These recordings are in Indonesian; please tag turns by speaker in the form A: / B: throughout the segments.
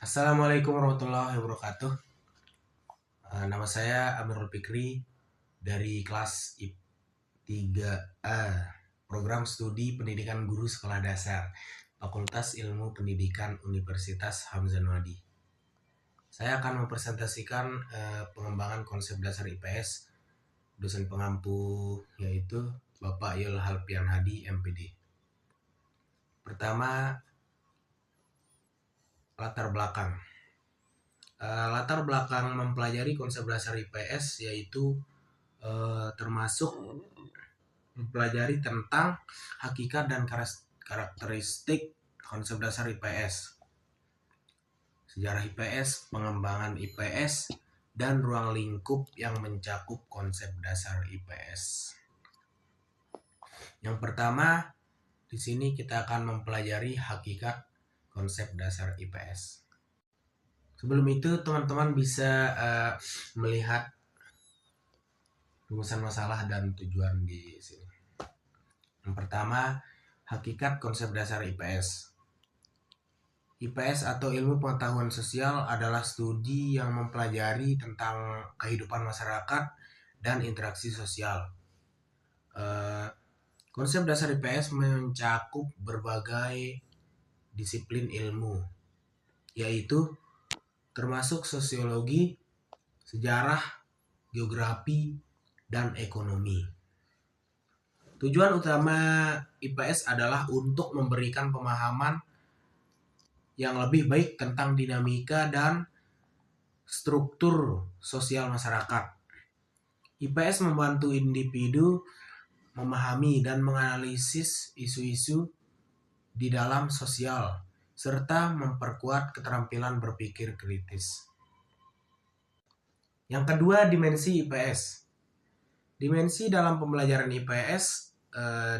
A: Assalamualaikum warahmatullahi wabarakatuh. Nama saya Amirul Fikri dari kelas IP 3A, Program Studi Pendidikan Guru Sekolah Dasar, Fakultas Ilmu Pendidikan Universitas Hamzah-Nwadi. Saya akan mempresentasikan pengembangan konsep dasar IPS dosen pengampu, yaitu Bapak Yul Halpian Hadi, MPD. Pertama, latar belakang. Latar belakang mempelajari konsep dasar IPS yaitu termasuk mempelajari tentang hakikat dan karakteristik konsep dasar IPS, sejarah IPS, pengembangan IPS, dan ruang lingkup yang mencakup konsep dasar IPS. Yang pertama, di sini kita akan mempelajari hakikat konsep dasar IPS. Sebelum itu, teman-teman bisa melihat rumusan masalah dan tujuan di sini. Yang pertama, hakikat konsep dasar IPS. IPS atau ilmu pengetahuan sosial adalah studi yang mempelajari tentang kehidupan masyarakat dan interaksi sosial. Konsep dasar IPS mencakup berbagai disiplin ilmu, yaitu termasuk sosiologi, sejarah, geografi, dan ekonomi. Tujuan utama IPS adalah untuk memberikan pemahaman yang lebih baik tentang dinamika dan struktur sosial masyarakat. IPS membantu individu memahami dan menganalisis isu-isu di dalam sosial, serta memperkuat keterampilan berpikir kritis. Yang kedua, dimensi IPS. Dimensi dalam pembelajaran IPS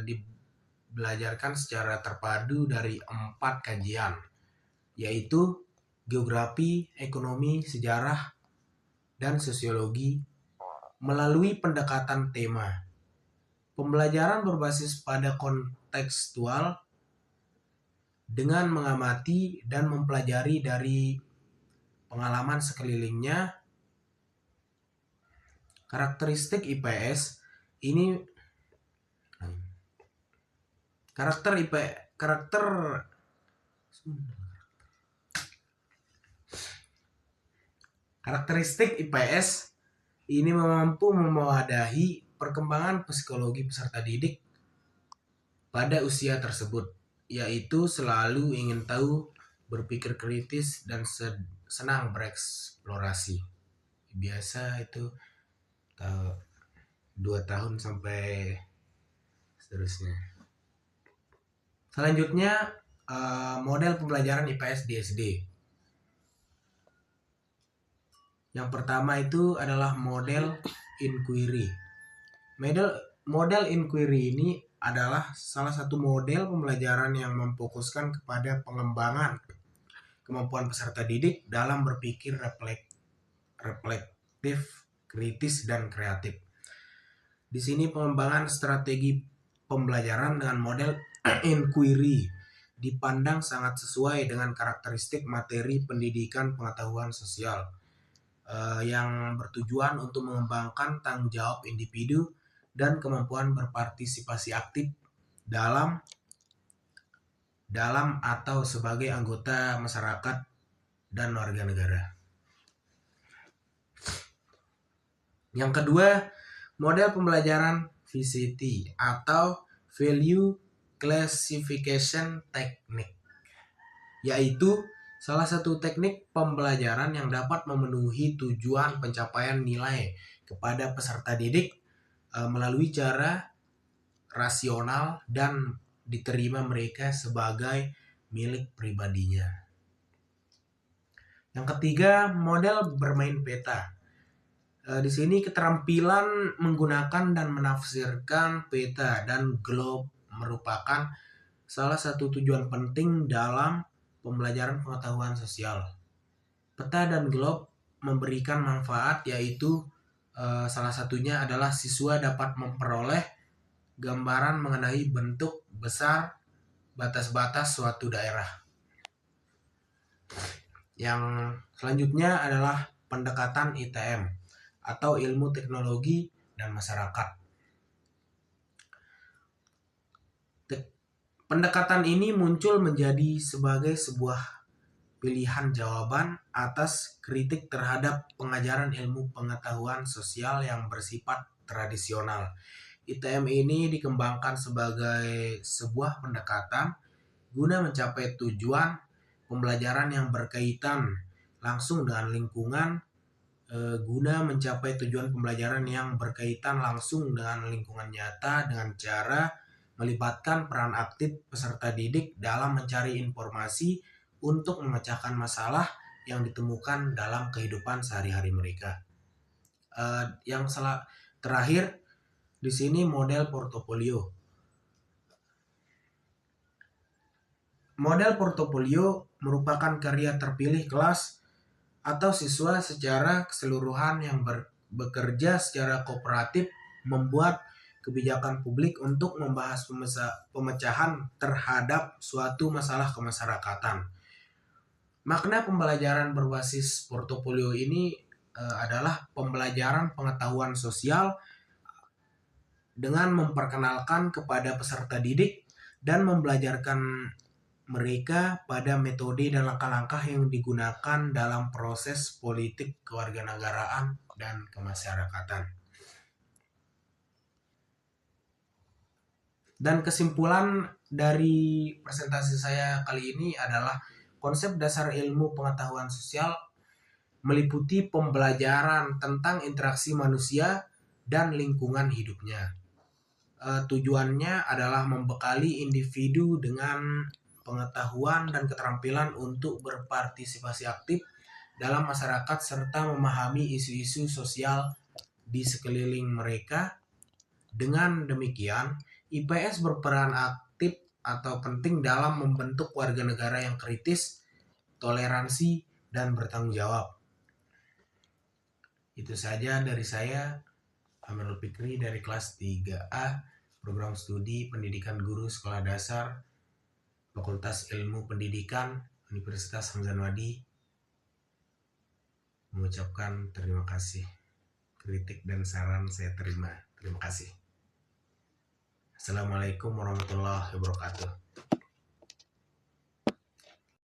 A: dibelajarkan secara terpadu dari 4 kajian, yaitu geografi, ekonomi, sejarah, dan sosiologi melalui pendekatan tema. Pembelajaran berbasis pada kontekstual dengan mengamati dan mempelajari dari pengalaman sekelilingnya. Karakteristik IPS ini Karakteristik IPS ini mampu mewadahi perkembangan psikologi peserta didik pada usia tersebut, yaitu selalu ingin tahu, berpikir kritis, dan senang bereksplorasi. Biasa itu 2 tahun sampai seterusnya. Selanjutnya, model pembelajaran IPS di SD. Yang pertama itu adalah model inquiry. Model inquiry ini adalah salah satu model pembelajaran yang memfokuskan kepada pengembangan kemampuan peserta didik dalam berpikir reflektif, kritis, dan kreatif. Di sini pengembangan strategi pembelajaran dengan model inquiry dipandang sangat sesuai dengan karakteristik materi pendidikan pengetahuan sosial yang bertujuan untuk mengembangkan tanggung jawab individu dan kemampuan berpartisipasi aktif dalam atau sebagai anggota masyarakat dan warga negara. Yang kedua, model pembelajaran VCT atau Value Classification Technique, yaitu salah satu teknik pembelajaran yang dapat memenuhi tujuan pencapaian nilai kepada peserta didik melalui cara rasional dan diterima mereka sebagai milik pribadinya. Yang ketiga, model bermain peta. Di sini keterampilan menggunakan dan menafsirkan peta dan globe merupakan salah satu tujuan penting dalam pembelajaran pengetahuan sosial. Peta dan globe memberikan manfaat, yaitu salah satunya adalah siswa dapat memperoleh gambaran mengenai bentuk, besar, batas-batas suatu daerah. Yang selanjutnya adalah pendekatan ITM atau ilmu teknologi dan masyarakat. Pendekatan ini muncul menjadi sebagai sebuah pilihan jawaban atas kritik terhadap pengajaran ilmu pengetahuan sosial yang bersifat tradisional. ITM ini dikembangkan sebagai sebuah pendekatan guna mencapai tujuan pembelajaran yang berkaitan langsung dengan lingkungan, guna mencapai tujuan pembelajaran yang berkaitan langsung dengan lingkungan nyata dengan cara melibatkan peran aktif peserta didik dalam mencari informasi untuk memecahkan masalah yang ditemukan dalam kehidupan sehari-hari mereka. Yang terakhir di sini model portofolio. Model portofolio merupakan karya terpilih kelas atau siswa secara keseluruhan yang bekerja secara kooperatif membuat kebijakan publik untuk membahas pemecahan terhadap suatu masalah kemasyarakatan. Makna pembelajaran berbasis portofolio ini adalah pembelajaran pengetahuan sosial dengan memperkenalkan kepada peserta didik dan membelajarkan mereka pada metode dan langkah-langkah yang digunakan dalam proses politik kewarganegaraan dan kemasyarakatan. Dan kesimpulan dari presentasi saya kali ini adalah konsep dasar ilmu pengetahuan sosial meliputi pembelajaran tentang interaksi manusia dan lingkungan hidupnya. Tujuannya adalah membekali individu dengan pengetahuan dan keterampilan untuk berpartisipasi aktif dalam masyarakat serta memahami isu-isu sosial di sekeliling mereka. Dengan demikian, IPS berperan aktif atau penting dalam membentuk warga negara yang kritis, toleransi, dan bertanggung jawab. Itu saja dari saya, Amirul Fikri dari kelas 3A, Program Studi Pendidikan Guru Sekolah Dasar, Fakultas Ilmu Pendidikan, Universitas Hamzah Wadi, mengucapkan terima kasih. Kritik dan saran saya terima. Terima kasih. Assalamualaikum warahmatullahi wabarakatuh.